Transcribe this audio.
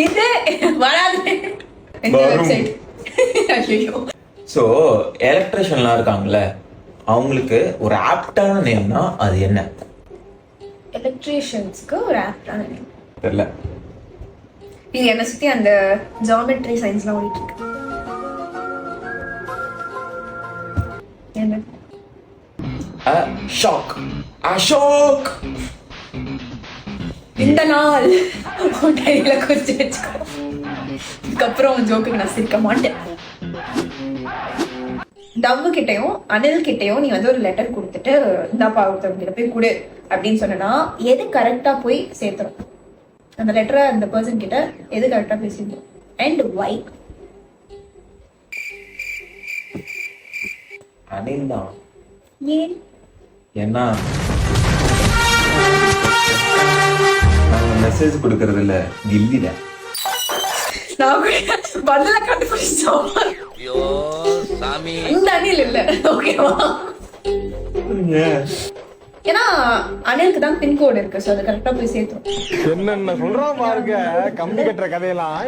இது வராது இந்த வெப்சைட். ஸோ எலக்ட்ரிஷியன்லாம் இருக்காங்கல்ல, அவங்களுக்கு ஒரு ஆப்டான நேம்னா அது என்ன? எலக்ட்ரீஷியன்ஸ்க்கு ஒரு ஆப்டான நேம் தெரியல. இது என்ன சுத்தி அந்த ஜியோமெட்ரி சயின்ஸ்லாம் ஓடிட்டு இருக்கு. என்ன? அசோக். அசோக். இந்த நாள் டைரியில குறிச்சு வச்சுக்கோ. இதுக்கப்புறம் ஜோக்கு நான் சிரிக்க மாட்டேன். டவ்வு கிட்டையும் அனில் கிட்டையும் நீ வந்து ஒரு லெட்டர் கொடுத்துட்டு இந்தாப்பா ஒருத்தவங்க போய் கொடு அப்படின்னு சொன்னா எது கரெக்டா போய் சேர்த்துரும்? அந்த லெட்டரை அந்த பர்சன் கிட்ட எது கரெக்டா போய் சேர்த்துரும்? And why? அனில் தான். ஏன்? ஏன்னா மெசேஜ் கொடுக்கறது இல்ல, கில்லிட. நான் பதில கண்டுபிடிச்சோம். இந்த அனில் இல்ல, ஓகேவா? ஏன்னா அனிலுக்கு தான் பின்கோடு இருக்கு, சோ அது கரெக்டா போய் சேர்த்துரும். என்னென்ன சொல்றான் பாருங்க, கம்பி கட்டுற கதையெல்லாம்.